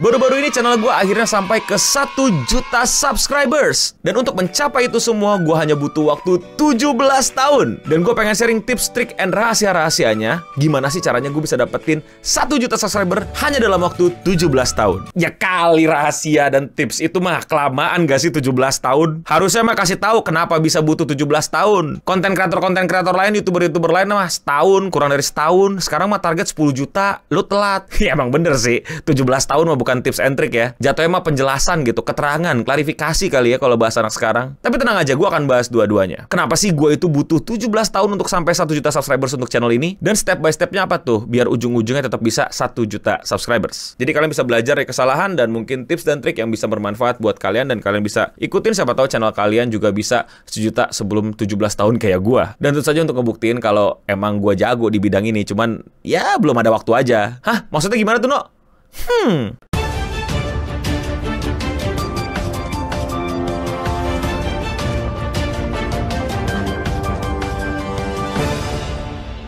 Baru-baru ini channel gue akhirnya sampai ke 1 juta subscribers. Dan untuk mencapai itu semua, gue hanya butuh waktu 17 tahun. Dan gue pengen sharing tips, trik, and rahasia-rahasianya. Gimana sih caranya gue bisa dapetin 1 juta subscriber hanya dalam waktu 17 tahun? Ya kali rahasia dan tips itu mah kelamaan gak sih 17 tahun? Harusnya mah kasih tahu kenapa bisa butuh 17 tahun. Konten kreator lain, youtuber lain mah setahun, kurang dari setahun. Sekarang mah target 10 juta, lu telat. Ya emang bener sih, 17 tahun mah bukan tips and trick ya. Jatuhnya mah penjelasan gitu, keterangan, klarifikasi kali ya kalau bahasa anak sekarang. Tapi tenang aja, gue akan bahas dua-duanya. Kenapa sih gue itu butuh 17 tahun untuk sampai 1 juta subscribers untuk channel ini? Dan step by stepnya apa tuh? Biar ujung-ujungnya tetap bisa 1 juta subscribers. Jadi kalian bisa belajar dari kesalahan dan mungkin tips dan trik yang bisa bermanfaat buat kalian. Dan kalian bisa ikutin, siapa tahu channel kalian juga bisa 1 juta sebelum 17 tahun kayak gue. Dan tentu saja untuk ngebuktiin kalau emang gue jago di bidang ini. Cuman ya belum ada waktu aja. Hah? Maksudnya gimana tuh, No?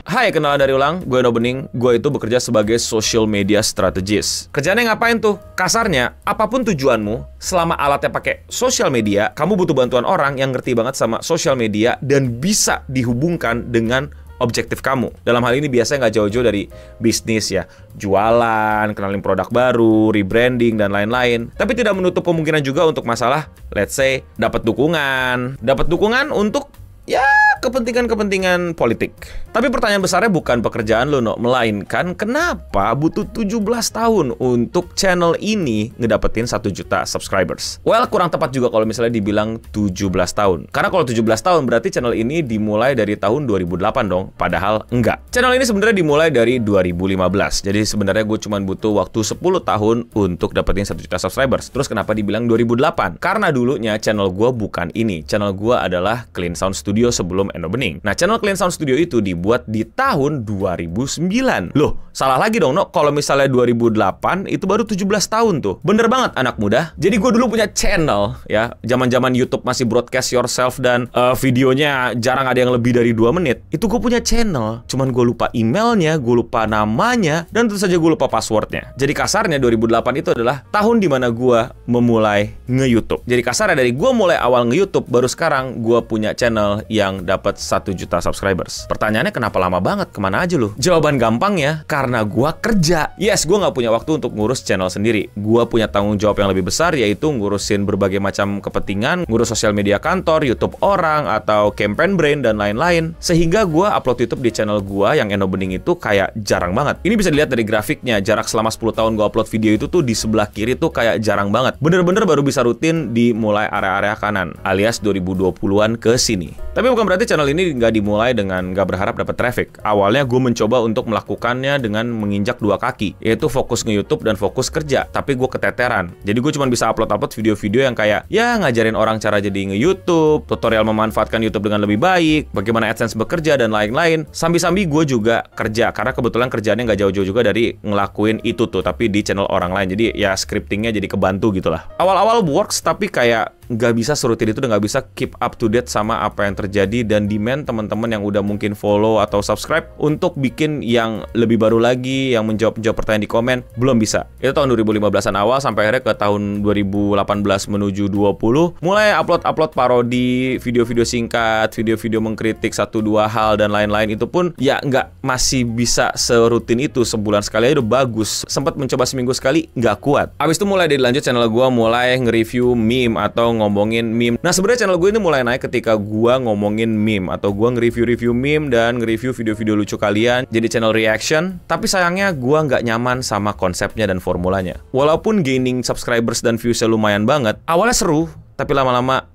Hai, kenalan dari ulang, gue No Bening. Gue itu bekerja sebagai social media strategist. Kerjaannya ngapain tuh? Kasarnya, apapun tujuanmu, selama alatnya pakai social media, kamu butuh bantuan orang yang ngerti banget sama social media dan bisa dihubungkan dengan objektif kamu. Dalam hal ini biasanya nggak jauh-jauh dari bisnis ya. Jualan, kenalin produk baru, rebranding, dan lain-lain. Tapi tidak menutup kemungkinan juga untuk masalah, let's say, dapat dukungan. Dapat dukungan untuk ya kepentingan politik. Tapi pertanyaan besarnya bukan pekerjaan lo, No, melainkan kenapa butuh 17 tahun untuk channel ini ngedapetin 1 juta subscribers? Well, kurang tepat juga kalau misalnya dibilang 17 tahun. Karena kalau 17 tahun berarti channel ini dimulai dari tahun 2008 dong. Padahal enggak. Channel ini sebenarnya dimulai dari 2015. Jadi sebenarnya gue cuma butuh waktu 10 tahun untuk dapetin 1 juta subscribers. Terus kenapa dibilang 2008? Karena dulunya channel gue bukan ini. Channel gue adalah Clean Sound Studio sebelum No Bening. Nah, channel Clean Sound Studio itu dibuat di tahun 2009. Loh, salah lagi dong, No. Kalau misalnya 2008, itu baru 17 tahun tuh. Bener banget, anak muda. Jadi gue dulu punya channel, ya. Zaman-zaman YouTube masih broadcast yourself dan videonya jarang ada yang lebih dari 2 menit. Itu gue punya channel. Cuman gue lupa emailnya, gue lupa namanya, dan tentu saja gue lupa passwordnya. Jadi kasarnya 2008 itu adalah tahun dimana gue memulai nge-YouTube. Jadi kasarnya dari gue mulai awal nge-YouTube, baru sekarang gue punya channel yang dapat 1 juta subscribers. Pertanyaannya kenapa lama banget? Kemana aja lu? Jawaban gampangnya, karena gua kerja. Yes, gua nggak punya waktu untuk ngurus channel sendiri. Gua punya tanggung jawab yang lebih besar, yaitu ngurusin berbagai macam kepentingan, ngurus sosial media kantor, YouTube orang, atau campaign brand, dan lain-lain. Sehingga gua upload YouTube di channel gua yang No Bening itu kayak jarang banget. Ini bisa dilihat dari grafiknya, jarak selama 10 tahun gua upload video itu tuh di sebelah kiri tuh kayak jarang banget. Bener-bener baru bisa rutin di mulai area-area kanan, alias 2020-an ke sini. Tapi bukan berarti channel ini nggak dimulai dengan nggak berharap dapat traffic. Awalnya gue mencoba untuk melakukannya dengan menginjak 2 kaki, yaitu fokus nge-YouTube dan fokus kerja. Tapi gue keteteran. Jadi gue cuma bisa upload video-video yang kayak ya ngajarin orang cara jadi nge-YouTube, tutorial memanfaatkan YouTube dengan lebih baik, bagaimana AdSense bekerja, dan lain-lain. Sambil-sambil gue juga kerja, karena kebetulan kerjaannya nggak jauh-jauh juga dari ngelakuin itu tuh, tapi di channel orang lain. Jadi ya scriptingnya jadi kebantu gitulah. Awal-awal works, tapi kayak nggak bisa serutin itu dan nggak bisa keep up to date sama apa yang terjadi dan demand teman-teman yang udah mungkin follow atau subscribe untuk bikin yang lebih baru lagi, yang menjawab pertanyaan di komen, belum bisa. Itu tahun 2015-an awal sampai akhirnya ke tahun 2018 menuju 20 mulai upload parodi, video-video singkat, video-video mengkritik 1-2 hal dan lain-lain. Itu pun ya nggak masih bisa serutin itu, sebulan sekali aja udah bagus. Sempat mencoba seminggu sekali, nggak kuat. Abis itu mulai dilanjut channel gue mulai nge-review meme atau ngomongin meme. Nah, sebenarnya channel gue ini mulai naik ketika gue ngomongin meme atau gue nge-review meme dan nge-review video-video lucu kalian jadi channel reaction. Tapi sayangnya gue nggak nyaman sama konsepnya dan formulanya. Walaupun gaining subscribers dan viewsnya lumayan banget, awalnya seru, tapi lama-lama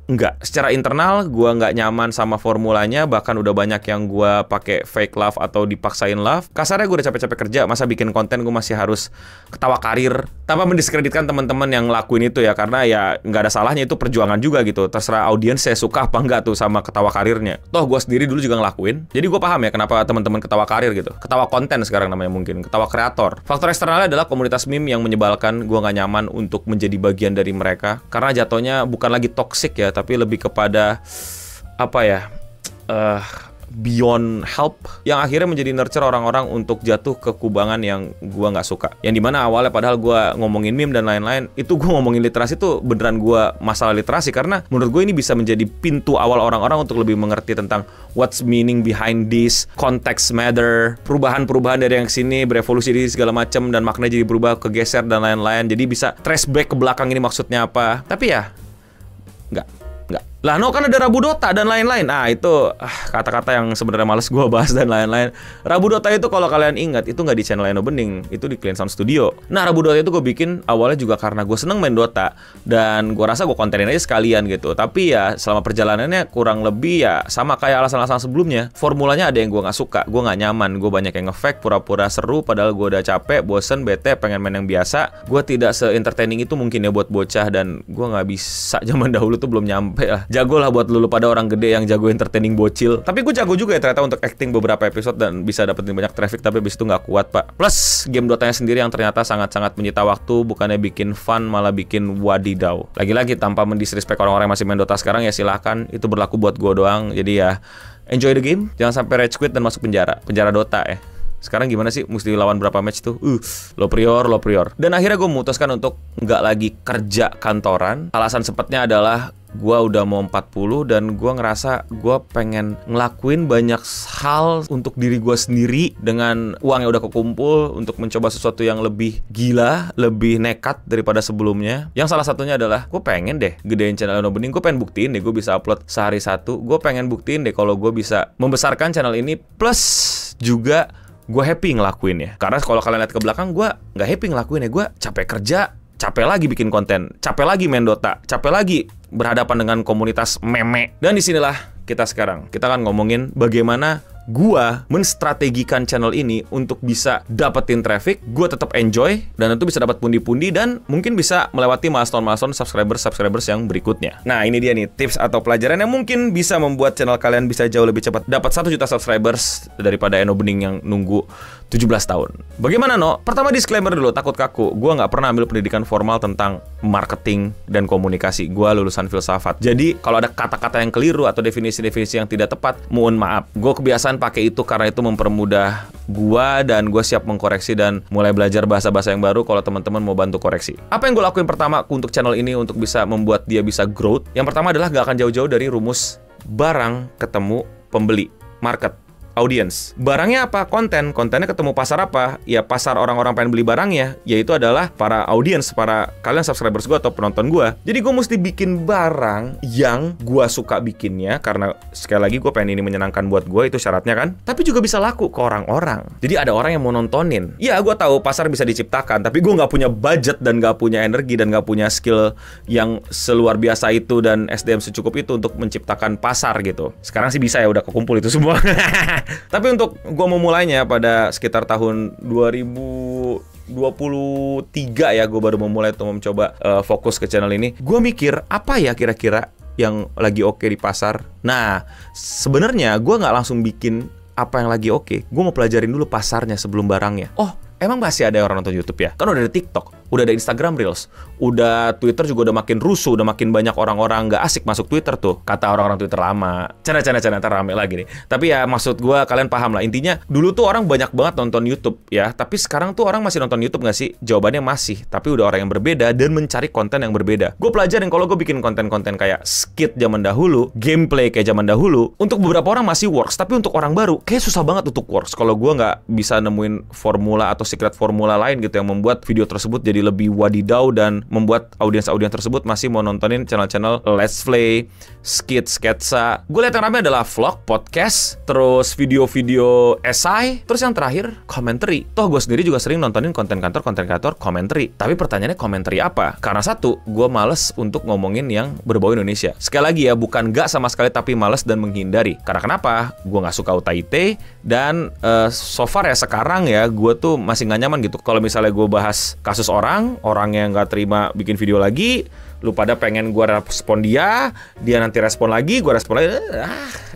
enggak. Secara internal gue nggak nyaman sama formulanya, bahkan udah banyak yang gue pakai fake laugh atau dipaksain laugh. Kasarnya gue udah capek-capek kerja, masa bikin konten gue masih harus ketawa karir tanpa mendiskreditkan teman-teman yang ngelakuin itu ya, karena ya nggak ada salahnya, itu perjuangan juga gitu. Terserah audiens saya suka apa enggak tuh sama ketawa karirnya. Toh gue sendiri dulu juga ngelakuin, jadi gue paham ya kenapa teman-teman ketawa karir gitu. Ketawa konten sekarang namanya, mungkin ketawa kreator. Faktor eksternalnya adalah komunitas meme yang menyebalkan. Gue nggak nyaman untuk menjadi bagian dari mereka karena jatuhnya bukan lagi toxic ya, tapi lebih kepada apa ya, beyond help yang akhirnya menjadi nurture orang-orang untuk jatuh ke kubangan yang gue nggak suka. Yang dimana awalnya padahal gue ngomongin meme dan lain-lain, itu gue ngomongin literasi tuh beneran gue masalah literasi, karena menurut gue ini bisa menjadi pintu awal orang-orang untuk lebih mengerti tentang what's meaning behind this, context matter, perubahan-perubahan dari yang sini, berevolusi di segala macam, dan maknanya jadi berubah, kegeser dan lain-lain. Jadi bisa trace back ke belakang ini maksudnya apa. Tapi ya nggak. Lah kan ada Rabu Dota dan lain-lain. Nah itu kata-kata yang sebenarnya males gue bahas dan lain-lain. Rabu Dota itu kalau kalian ingat, itu nggak di channel Eno Bening, itu di Clean Sound Studio. Nah Rabu Dota itu gue bikin awalnya juga karena gue seneng main Dota, dan gue rasa gue kontenin aja sekalian gitu. Tapi ya selama perjalanannya kurang lebih ya sama kayak alasan-alasan sebelumnya. Formulanya ada yang gue nggak suka, gue nggak nyaman, gue banyak yang nge-fake, pura-pura seru, padahal gue udah capek, bosen, bete, pengen main yang biasa. Gue tidak se-entertaining itu mungkin ya buat bocah, dan gue nggak bisa, zaman dahulu tuh belum nyampe lah. Jago lah buat lu pada orang gede yang jago entertaining bocil. Tapi gue jago juga ya ternyata untuk acting beberapa episode dan bisa dapetin banyak traffic, tapi abis itu nggak kuat pak. Plus game Dotanya sendiri yang ternyata sangat-sangat menyita waktu, bukannya bikin fun malah bikin wadidaw. Lagi-lagi tanpa mendisrespect orang-orang yang masih main Dota sekarang ya silahkan, itu berlaku buat gue doang. Jadi ya enjoy the game, jangan sampai rage quit dan masuk penjara Dota ya. Sekarang gimana sih, mesti lawan berapa match tuh? Lo prior. Dan akhirnya gue memutuskan untuk nggak lagi kerja kantoran. Alasan sempatnya adalah gue udah mau 40 dan gue ngerasa gue pengen ngelakuin banyak hal untuk diri gue sendiri dengan uang yang udah kekumpul, untuk mencoba sesuatu yang lebih gila, lebih nekat daripada sebelumnya. Yang salah satunya adalah gue pengen deh gedein channel Eno Bening. Gue pengen buktiin deh gue bisa upload sehari satu. Gue pengen buktiin deh kalau gue bisa membesarkan channel ini, plus juga gue happy ngelakuinnya. Karena kalau kalian lihat ke belakang, gue nggak happy ngelakuinnya. Gue capek kerja, capek lagi bikin konten, capek lagi main Dota, capek lagi berhadapan dengan komunitas meme. Dan disinilah kita sekarang. Kita akan ngomongin bagaimana gua menstrategikan channel ini untuk bisa dapetin traffic, gua tetap enjoy, dan tentu bisa dapat pundi-pundi, dan mungkin bisa melewati milestone-milestone subscribers yang berikutnya. Nah ini dia nih tips atau pelajaran yang mungkin bisa membuat channel kalian bisa jauh lebih cepat dapat 1 juta subscribers daripada Eno Bening yang nunggu 17 tahun. Bagaimana no? Pertama disclaimer dulu, takut kaku. Gua nggak pernah ambil pendidikan formal tentang marketing dan komunikasi. Gua lulusan filsafat. Jadi kalau ada kata-kata yang keliru atau definisi-definisi yang tidak tepat, mohon maaf. Gua kebiasaan pakai itu karena itu mempermudah gua, dan gua siap mengkoreksi dan mulai belajar bahasa-bahasa yang baru kalau teman-teman mau bantu koreksi. Apa yang gua lakuin pertama untuk channel ini untuk bisa membuat dia bisa growth? Yang pertama adalah gak akan jauh-jauh dari rumus barang ketemu pembeli, market, audience. Barangnya apa? Kontennya ketemu pasar apa? Ya pasar orang-orang pengen beli barangnya, yaitu adalah para audience, para kalian subscribers gue atau penonton gue. Jadi gue mesti bikin barang yang gue suka bikinnya, karena sekali lagi gue pengen ini menyenangkan buat gue, itu syaratnya kan. Tapi juga bisa laku ke orang-orang. Jadi ada orang yang mau nontonin. Ya gue tahu pasar bisa diciptakan, tapi gue nggak punya budget dan nggak punya energi dan nggak punya skill yang seluar biasa itu dan SDM secukup itu untuk menciptakan pasar gitu. Sekarang sih bisa ya, udah kekumpul itu semua. Tapi untuk gue memulainya pada sekitar tahun 2023 ya, gue baru memulai untuk mencoba fokus ke channel ini. Gue mikir apa ya kira-kira yang lagi oke di pasar. Nah sebenarnya gue nggak langsung bikin apa yang lagi oke. Gue mau pelajarin dulu pasarnya sebelum barangnya. Oh emang masih ada orang nonton YouTube ya? Kan udah ada TikTok, udah ada Instagram Reels, udah Twitter juga udah makin rusuh, udah makin banyak orang-orang nggak asik masuk Twitter tuh, kata orang-orang Twitter lama. Canda, ntar rame lagi nih. Tapi ya maksud gue kalian paham lah. Intinya dulu tuh orang banyak banget nonton YouTube ya, tapi sekarang tuh orang masih nonton YouTube nggak sih? Jawabannya masih, tapi udah orang yang berbeda dan mencari konten yang berbeda. Gue pelajarin kalau gue bikin konten-konten kayak skit zaman dahulu, gameplay kayak zaman dahulu, untuk beberapa orang masih works, tapi untuk orang baru kayak susah banget untuk works. Kalau gue nggak bisa nemuin formula atau secret formula lain gitu yang membuat video tersebut jadi lebih wadidaw dan membuat audiens-audiens tersebut masih mau nontonin channel-channel let's play, skit, sketsa. Gue lihat yang ramai adalah vlog, podcast, terus video-video esai, terus yang terakhir commentary. Toh gue sendiri juga sering nontonin konten kantor commentary. Tapi pertanyaannya commentary apa? Karena satu, gue males untuk ngomongin yang berbau Indonesia. Sekali lagi ya, bukan gak sama sekali, tapi males dan menghindari. Karena kenapa? Gue gak suka UTIT, dan so far ya sekarang ya, gue tuh masih gak nyaman gitu. Kalau misalnya gue bahas kasus orang yang nggak terima bikin video lagi, lu pada pengen gue respon dia nanti respon lagi, gue respon lagi,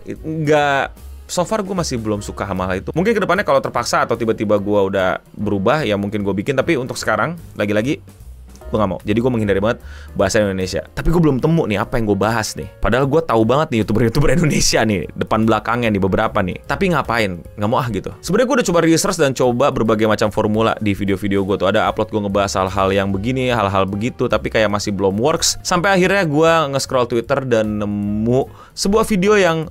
nggak. So far gue masih belum suka sama hal itu. Mungkin kedepannya kalau terpaksa atau tiba-tiba gue udah berubah ya mungkin gue bikin. Tapi untuk sekarang lagi-lagi gue nggak mau. Jadi gue menghindari banget bahasa Indonesia. Tapi gue belum temu nih apa yang gue bahas nih. Padahal gue tahu banget nih YouTuber Indonesia nih, depan belakangnya nih beberapa nih. Tapi ngapain? Nggak mau gitu. Sebenarnya gue udah coba research dan coba berbagai macam formula di video-video gue tuh. Ada upload gue ngebahas hal-hal yang begini, hal-hal begitu, tapi kayak masih belum works. Sampai akhirnya gue nge-scroll Twitter dan nemu sebuah video yang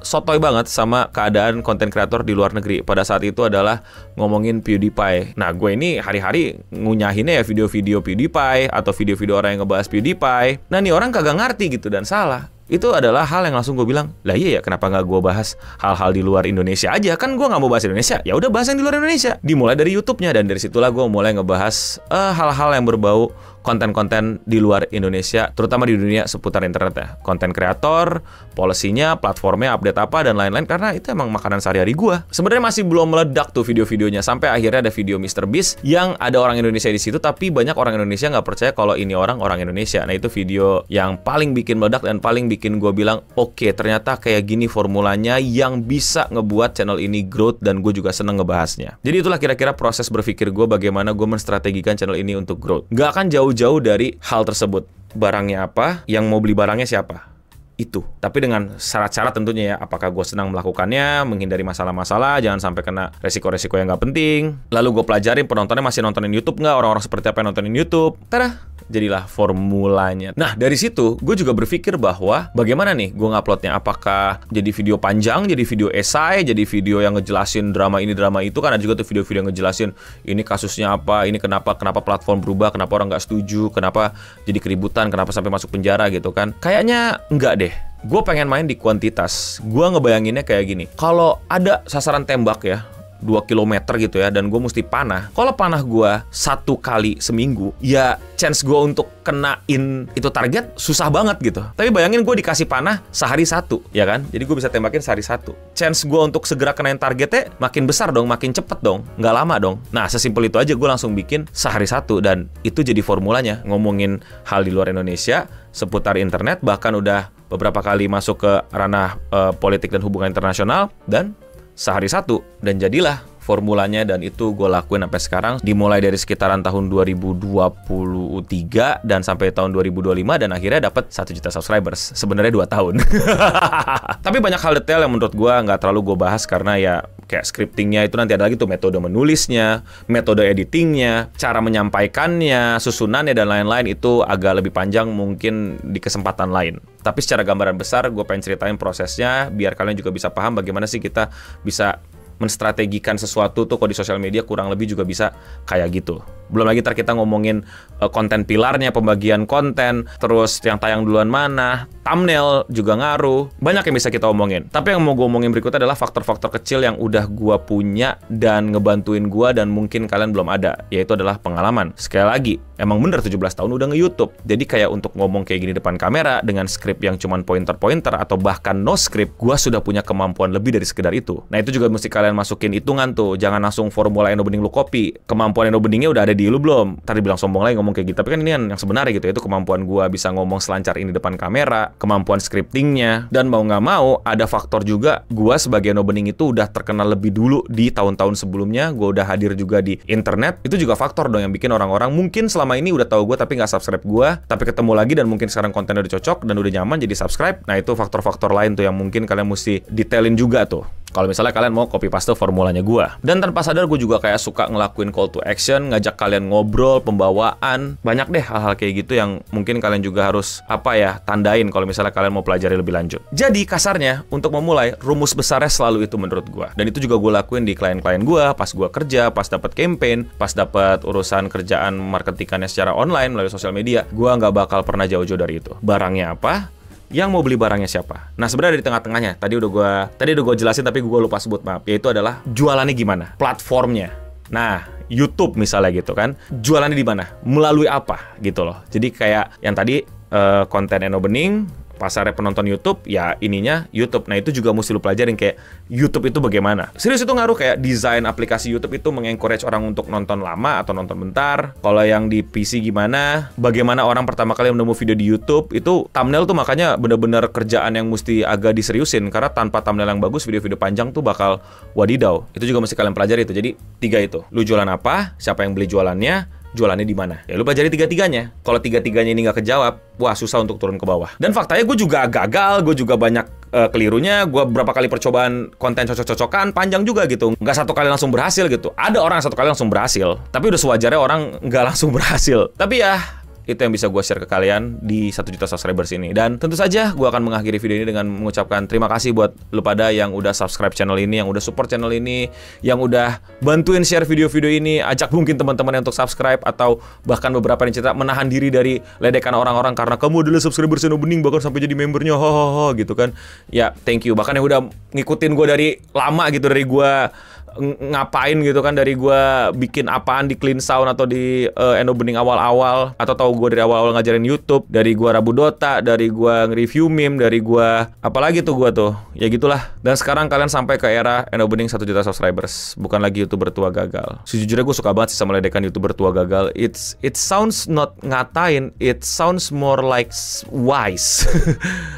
sotoy banget sama keadaan konten kreator di luar negeri. Pada saat itu adalah ngomongin PewDiePie. Nah, gue ini hari-hari ngunyahinnya ya video-video PewDiePie atau video-video orang yang ngebahas PewDiePie. Nah, nih orang kagak ngerti gitu dan salah. Itu adalah hal yang langsung gue bilang, lah iya ya, kenapa nggak gue bahas hal-hal di luar Indonesia aja? Kan gue nggak mau bahas Indonesia, ya udah bahas yang di luar Indonesia. Dimulai dari YouTube-nya, dan dari situlah gue mulai ngebahas hal-hal yang berbau konten-konten di luar Indonesia, terutama di dunia seputar internet ya. Konten kreator, policy-nya, platformnya, update apa, dan lain-lain, karena itu emang makanan sehari-hari gue. Sebenarnya masih belum meledak tuh video-videonya, sampai akhirnya ada video MrBeast yang ada orang Indonesia di situ, tapi banyak orang Indonesia nggak percaya kalau ini orang Indonesia. Nah, itu video yang paling bikin meledak dan paling bikin gue bilang, oke, ternyata kayak gini formulanya yang bisa ngebuat channel ini growth, dan gue juga seneng ngebahasnya. Jadi itulah kira-kira proses berpikir gue bagaimana gue menstrategikan channel ini untuk growth. Nggak akan jauh dari hal tersebut. Barangnya apa, yang mau beli barangnya siapa. Itu. Tapi dengan syarat-syarat tentunya ya, apakah gue senang melakukannya, menghindari masalah-masalah, jangan sampai kena resiko-resiko yang nggak penting. Lalu gue pelajarin penontonnya masih nontonin YouTube nggak, orang-orang seperti apa yang nontonin YouTube. Tada! Jadilah formulanya. Nah, dari situ gue juga berpikir bahwa bagaimana nih gue nguploadnya, apakah jadi video panjang, jadi video esai, jadi video yang ngejelasin drama ini drama itu. Kan ada juga tuh video-video yang ngejelasin ini kasusnya apa, ini kenapa platform berubah, kenapa orang nggak setuju, kenapa jadi keributan, kenapa sampai masuk penjara gitu kan. Kayaknya enggak deh. Gue pengen main di kuantitas. Gue ngebayanginnya kayak gini, kalau ada sasaran tembak ya 2 km gitu ya, dan gue mesti panah. Kalau panah gue 1 kali seminggu, ya chance gue untuk kenain itu target susah banget gitu. Tapi bayangin gue dikasih panah sehari 1, ya kan? Jadi gue bisa tembakin sehari 1. Chance gue untuk segera kenain targetnya makin besar dong, makin cepet dong, nggak lama dong. Nah, sesimpel itu aja gue langsung bikin sehari 1, dan itu jadi formulanya. Ngomongin hal di luar Indonesia, seputar internet, bahkan udah beberapa kali masuk ke ranah politik dan hubungan internasional, dan sehari 1, dan jadilah formulanya. Dan itu gue lakuin sampai sekarang, dimulai dari sekitaran tahun 2023 dan sampai tahun 2025, dan akhirnya dapat 1 juta subscribers. Sebenarnya 2 tahun. Tapi banyak hal detail yang menurut gue nggak terlalu gue bahas, karena ya kayak scriptingnya itu nanti ada lagi tuh, metode menulisnya, metode editingnya, cara menyampaikannya, susunannya, dan lain-lain. Itu agak lebih panjang mungkin di kesempatan lain. Tapi secara gambaran besar gue pengen ceritain prosesnya biar kalian juga bisa paham bagaimana sih kita bisa menstrategikan sesuatu tuh. Kalau di sosial media kurang lebih juga bisa kayak gitu. Belum lagi ntar kita ngomongin konten pilarnya, pembagian konten, terus yang tayang duluan mana, thumbnail juga ngaruh. Banyak yang bisa kita omongin. Tapi yang mau gue omongin berikutnya adalah faktor-faktor kecil yang udah gue punya dan ngebantuin gue, dan mungkin kalian belum ada, yaitu adalah pengalaman. Sekali lagi, emang bener 17 tahun udah nge-YouTube. Jadi kayak untuk ngomong kayak gini depan kamera dengan skrip yang cuman pointer-pointer atau bahkan no script, gue sudah punya kemampuan lebih dari sekedar itu. Nah, itu juga mesti kalian masukin hitungan tuh. Jangan langsung formula Endo Bening lu copy. Kemampuan Endo Beningnya udah ada di lu belum? Tadi bilang sombong lagi ngomong kayak gitu. Tapi kan ini yang sebenarnya gitu. Itu kemampuan gua bisa ngomong selancar ini depan kamera, kemampuan scriptingnya, dan mau nggak mau ada faktor juga gua sebagai Endo Bening itu udah terkenal lebih dulu di tahun-tahun sebelumnya. Gua udah hadir juga di internet. Itu juga faktor dong yang bikin orang-orang mungkin selama ini udah tahu gua tapi nggak subscribe gua, tapi ketemu lagi dan mungkin sekarang kontennya udah cocok dan udah nyaman jadi subscribe. Nah, itu faktor-faktor lain tuh yang mungkin kalian mesti detailin juga tuh. Kalau misalnya kalian mau copy paste formulanya gua. Dan tanpa sadar gue juga kayak suka ngelakuin call to action, ngajak kalian ngobrol, pembawaan. Banyak deh hal-hal kayak gitu yang mungkin kalian juga harus tandain kalau misalnya kalian mau pelajari lebih lanjut. Jadi kasarnya untuk memulai, rumus besarnya selalu itu menurut gua. Dan itu juga gue lakuin di klien-klien gua pas gua kerja, pas dapat campaign, pas dapat urusan kerjaan marketingannya secara online melalui sosial media. Gua nggak bakal pernah jauh-jauh dari itu. Barangnya apa? Yang mau beli barangnya siapa? Nah, sebenarnya di tengah-tengahnya tadi udah gue jelasin tapi gue lupa sebut, maaf. Yaitu adalah jualannya gimana? Platformnya. Nah, YouTube misalnya gitu kan. Jualannya di mana? Melalui apa gitu loh. Jadi kayak yang tadi konten Endo Bening, pasarnya penonton YouTube, ya ininya YouTube. Nah, itu juga mesti lu pelajarin kayak YouTube itu bagaimana. Serius itu ngaruh, kayak desain aplikasi YouTube itu mengencourage orang untuk nonton lama atau nonton bentar. Kalau yang di PC gimana? Bagaimana orang pertama kali menemu video di YouTube, itu thumbnail tuh makanya bener-bener kerjaan yang mesti agak diseriusin. Karena tanpa thumbnail yang bagus, video-video panjang tuh bakal wadidaw. Itu juga mesti kalian pelajari itu. Jadi 3 itu. Lu jualan apa? Siapa yang beli jualannya? jualannya di mana. Ya lu pelajari tiga-tiganya. Kalau tiga-tiganya ini nggak kejawab, wah susah untuk turun ke bawah. Dan faktanya gue juga gagal, gue juga banyak kelirunya. Gue berapa kali percobaan konten cocok-cocokan, panjang juga gitu. Nggak satu kali langsung berhasil gitu. Ada orang satu kali langsung berhasil, tapi udah sewajarnya orang nggak langsung berhasil. Tapi ya, itu yang bisa gue share ke kalian di 1 juta subscribers ini. Dan tentu saja gue akan mengakhiri video ini dengan mengucapkan terima kasih buat lu pada yang udah subscribe channel ini, yang udah support channel ini, yang udah bantuin share video-video ini, ajak mungkin teman-teman untuk subscribe, atau bahkan beberapa yang cerita menahan diri dari ledekan orang-orang karena kamu adalah subscriber channel Bening bahkan sampai jadi membernya, hohoho gitu kan. Ya thank you, bahkan yang udah ngikutin gue dari lama gitu, dari gue ngapain gitu kan, dari gue bikin apaan di Clean Sound atau di Eno Bening awal-awal, atau tahu gue dari awal-awal ngajarin YouTube, dari gue Rabu Dota, dari gue nge-review meme, dari gue apalagi tuh gue tuh, ya gitulah. Dan sekarang kalian sampai ke era Eno Bening 1 juta subscribers, bukan lagi YouTuber tua gagal. Sejujurnya gue suka banget sih sama ledekan YouTuber tua gagal. It sounds not ngatain, it sounds more like wise.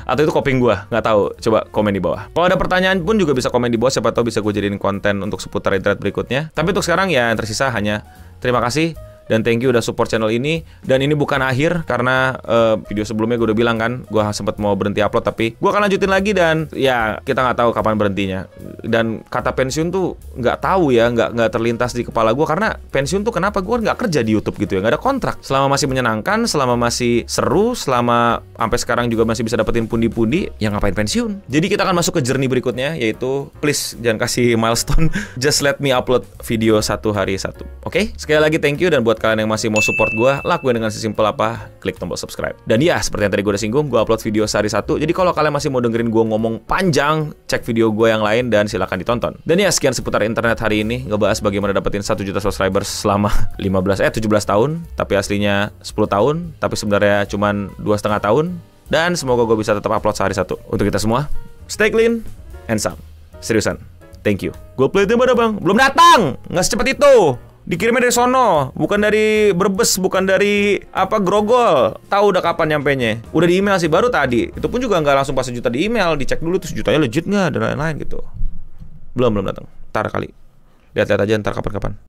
Atau itu coping gue, nggak tahu. Coba komen di bawah. Kalau ada pertanyaan pun juga bisa komen di bawah, siapa tahu bisa gue jadiin konten untuk seputar internet berikutnya. Tapi untuk sekarang ya yang tersisa hanya terima kasih dan thank you udah support channel ini. Dan ini bukan akhir, karena video sebelumnya gue udah bilang kan, gue sempat mau berhenti upload, tapi gue akan lanjutin lagi. Dan ya kita nggak tahu kapan berhentinya. Dan kata pensiun tuh nggak tahu ya, nggak terlintas di kepala gue. Karena pensiun tuh kenapa gue nggak kerja di YouTube gitu ya, nggak ada kontrak. Selama masih menyenangkan, selama masih seru, selama sampai sekarang juga masih bisa dapetin pundi-pundi, ya ngapain pensiun. Jadi kita akan masuk ke journey berikutnya, yaitu please jangan kasih milestone, just let me upload video 1 hari 1. Oke? Sekali lagi thank you. Dan buat kalian yang masih mau support gue, lakuin dengan sesimpel apa, klik tombol subscribe. Dan ya, seperti yang tadi gue udah singgung, gue upload video sehari 1. Jadi kalau kalian masih mau dengerin gue ngomong panjang, cek video gue yang lain dan silahkan ditonton. Dan ya, sekian seputar internet hari ini, ngebahas bagaimana dapetin 1 juta subscribers selama 17 tahun, tapi aslinya 10 tahun, tapi sebenarnya cuman 2,5 tahun. Dan semoga gue bisa tetap upload sehari 1. Untuk kita semua, stay clean and sound. Seriusan, thank you. Gue play mana bang? Belum datang, nggak secepat itu. Dikirimnya dari sono, bukan dari Brebes, bukan dari Grogol. Tahu udah kapan nyampenya? Udah di email sih, baru tadi. Itu pun juga nggak langsung pas 1 juta di email, dicek dulu tuh 1 jutanya legit nggak dan lain-lain gitu. Belum datang. Ntar kali. Lihat-lihat aja ntar kapan-kapan.